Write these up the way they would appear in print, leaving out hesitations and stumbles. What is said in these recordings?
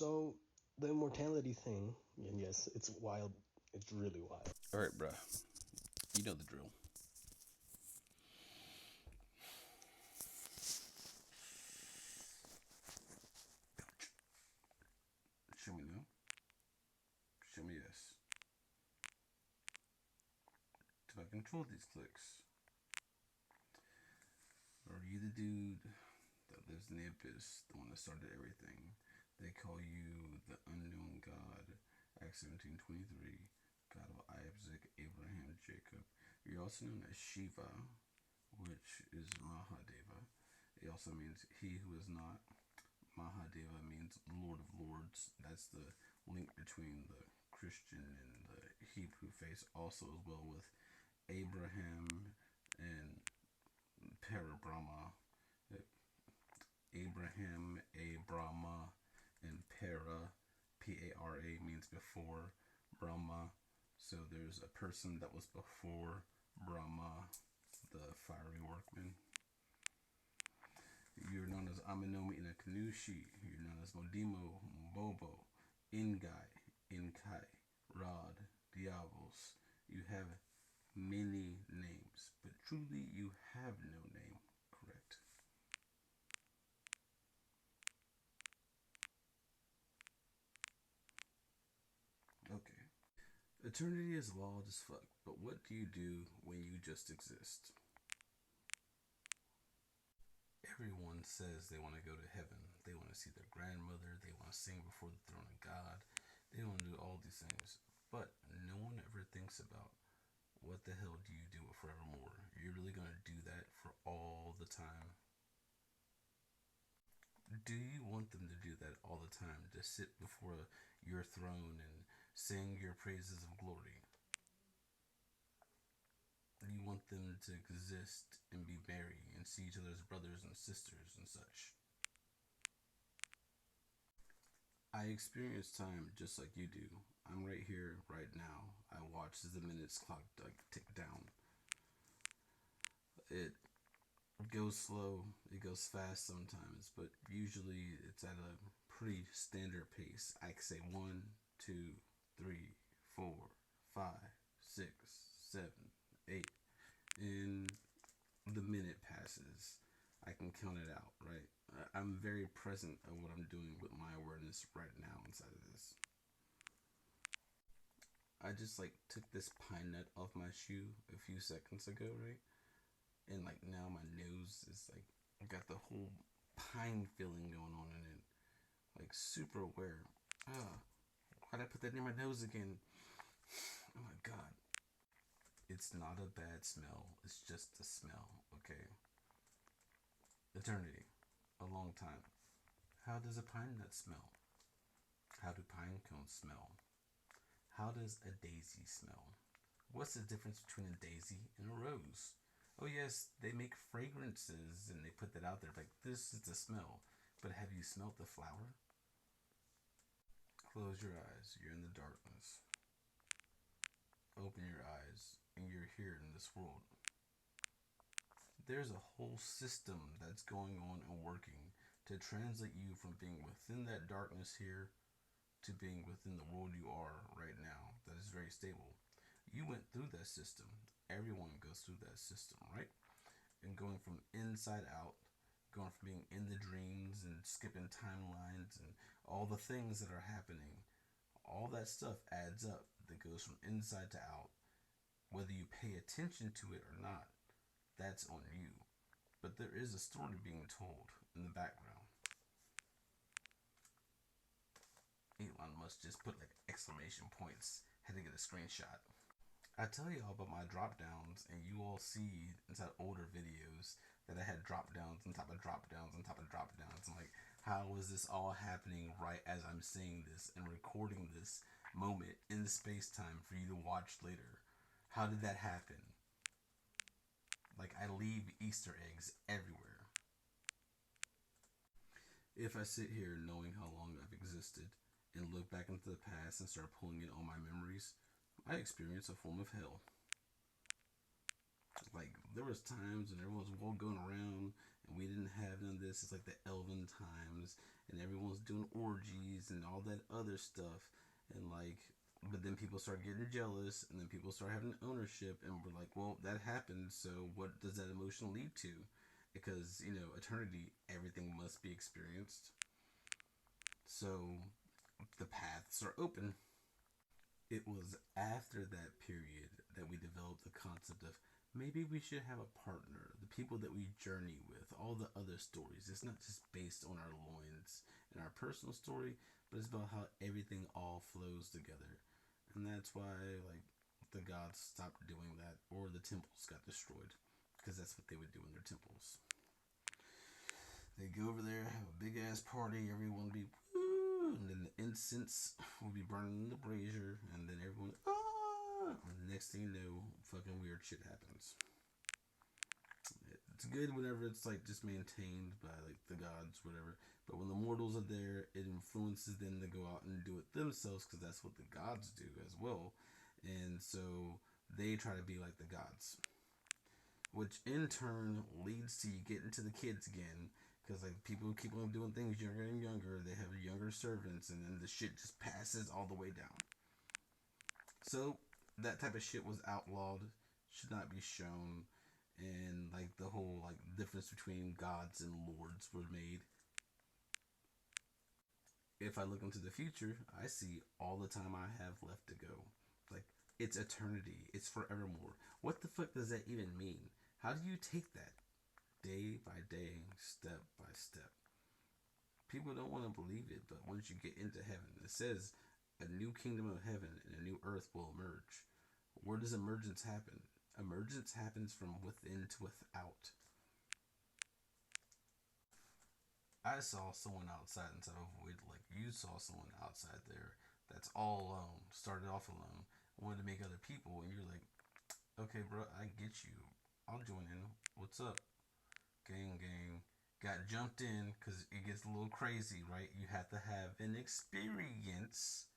So the immortality thing, and yes, it's wild. It's really wild. All right, bruh. You know the drill. Show me no. Show me yes. Do I control these clicks? Or are you the dude that lives in the abyss, the one that started everything? They call you the unknown God, Acts 17:23, God of Isaac, Abraham, Jacob. You're also known as Shiva, which is Mahadeva. It also means he who is not. Mahadeva means Lord of Lords. That's the link between the Christian and the Hebrew faith, also as well with Abraham and Parabrahma. Abraham, Abrahma, and Para means before Brahma. So there's a person that was before Brahma, the fiery workman. You're known as Aminomi Inakanushi. You're known as Modimo, Bobo, Ingai, Inkai, Rod, Diablos. You have many names, but truly you have no name, correct? Okay. Eternity is wild as fuck, but what do you do when you just exist? Everyone says they want to go to heaven. They want to see their grandmother. They want to sing before the throne of God. They want to do all these things. But no one ever thinks about what the hell do you do forevermore? You're really going to do that for all the time? Do you want them to do that all the time? To sit before your throne and sing your praises of glory? You want them to exist and be merry and see each other's brothers and sisters and such? I experience time just like you do. I'm right here, right now. I watch as the minutes clock tick down. It goes slow, it goes fast sometimes, but usually it's at a pretty standard pace. I can say 1, 2, 3, 4, 5, 6, 7, 8, and the minute passes. I can count it out, right? I'm very present of what I'm doing with my awareness right now inside of this. I just like took this pine nut off my shoe a few seconds ago, right? And like now my nose is like I got the whole pine feeling going on in it, like super aware. Ah, why'd I put that near my nose again? Oh my god. It's not a bad smell. It's just a smell, okay? Eternity. A long time. How does a pine nut smell? How do pine cones smell? How does a daisy smell? What's the difference between a daisy and a rose? Oh, yes, they make fragrances and they put that out there like this is the smell. But have you smelled the flower? Close your eyes. You're in the darkness. Open your eyes and you're here in this world. There's a whole system that's going on and working to translate you from being within that darkness here to being within the world you are right now that is very stable. You went through that system. Everyone goes through that system, right? And going from inside out, going from being in the dreams and skipping timelines and all the things that are happening, all that stuff adds up that goes from inside to out. Whether you pay attention to it or not, that's on you. But there is a story being told in the background. Elon Musk just put like exclamation points. Had to get a screenshot. I tell y'all about my drop downs, and you all see inside older videos that I had drop downs on top of drop downs on top of drop downs. I'm like, how is this all happening right as I'm saying this and recording this moment in the space time for you to watch later? How did that happen? Like, I leave Easter eggs everywhere. If I sit here knowing how long I've existed and look back into the past and start pulling in all my memories, I experience a form of hell. Like there was times when everyone was going around and we didn't have none of this. It's like the elven times and everyone was doing orgies peace and all that other stuff, and like, but then people start getting jealous, and then people start having ownership, and we're like, well, that happened, so what does that emotion lead to? Because eternity, everything must be experienced, so the paths are open. It was after that period that we developed the concept of maybe we should have a partner, the people that we journey with, all the other stories. It's not just based on our loins and our personal story, but it's about how everything all flows together. And that's why, like, the gods stopped doing that, or the temples got destroyed, because that's what they would do in their temples. They go over there, have a big ass party, everyone be woo, and then the incense will be burning in the brazier, and then everyone and the next thing you know, fucking weird shit happens. It's good whenever it's like just maintained by like the gods, whatever. But when the mortals are there, it influences them to go out and do it themselves because that's what the gods do as well. And so they try to be like the gods, which in turn leads to you getting to the kids again. Because like people keep on doing things younger and younger, they have younger servants, and then the shit just passes all the way down. So that type of shit was outlawed, should not be shown, and like the whole like difference between gods and lords were made. If I look into the future, I see all the time I have left to go. Like it's eternity, it's forevermore. What the fuck does that even mean? How do you take that day by day, step by step? People don't want to believe it, but once you get into heaven, it says a new kingdom of heaven and a new earth will emerge. Where does emergence happen? Emergence happens from within to without. I saw someone outside instead of avoid, like you saw someone outside there that's all alone, started off alone, wanted to make other people, and you're like, okay, bro, I get you. I'll join in. What's up? Gang, gang. Got jumped in because it gets a little crazy, right? You have to have an experience,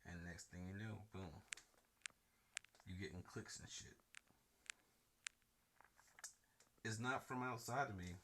and next thing you know, boom, you getting clicks and shit. It's not from outside of me.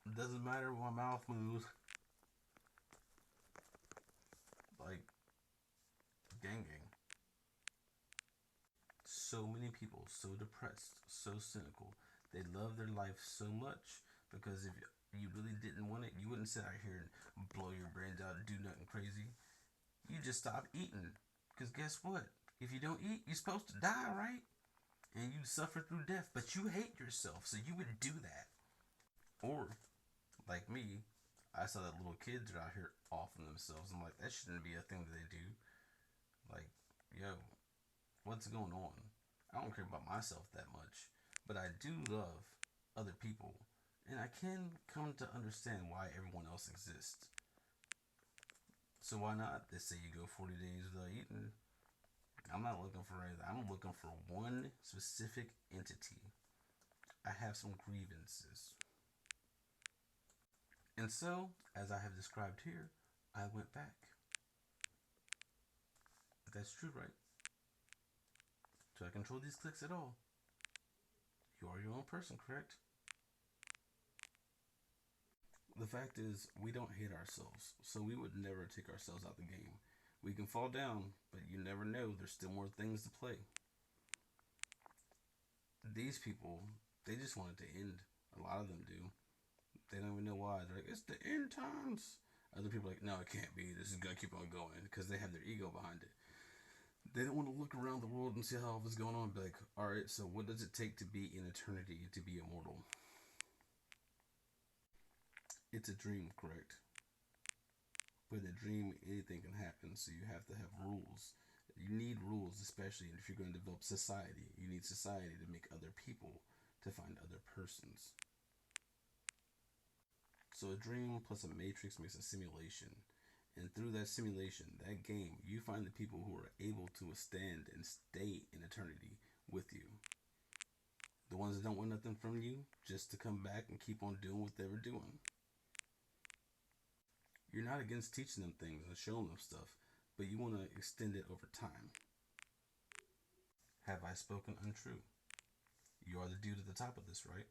It doesn't matter when my mouth moves. Like, gang, gang. So many people, so depressed, so cynical. They love their life so much because if you really didn't want it, you wouldn't sit out here and blow your brains out and do nothing crazy. You just stop eating. Because guess what? If you don't eat, you're supposed to die, right? And you suffer through death, but you hate yourself, so you would do that. Or, like me, I saw that little kids are out here offing themselves. I'm like, that shouldn't be a thing that they do. Like, yo, what's going on? I don't care about myself that much, but I do love other people, and I can come to understand why everyone else exists. So why not? They say you go 40 days without eating. I'm not looking for anything. I'm looking for one specific entity. I have some grievances. And so, as I have described here, I went back. That's true, right? Do I control these clicks at all? You are your own person, correct? The fact is, we don't hate ourselves, so we would never take ourselves out the game. We can fall down, but you never know. There's still more things to play. These people, they just want it to end. A lot of them do. They don't even know why. They're like, it's the end times. Other people are like, no, it can't be. This is gonna keep on going because they have their ego behind it. They don't want to look around the world and see how it's going on. And be like, all right, so what does it take to be in eternity, to be immortal? It's a dream, correct? But in a dream, anything can happen. So you have to have rules. You need rules, especially if you're going to develop society. You need society to make other people, to find other persons. So a dream plus a matrix makes a simulation. And through that simulation, that game, you find the people who are able to withstand and stay in eternity with you. The ones that don't want nothing from you, just to come back and keep on doing what they were doing. You're not against teaching them things and showing them stuff, but you want to extend it over time. Have I spoken untrue? You are the dude at the top of this, right?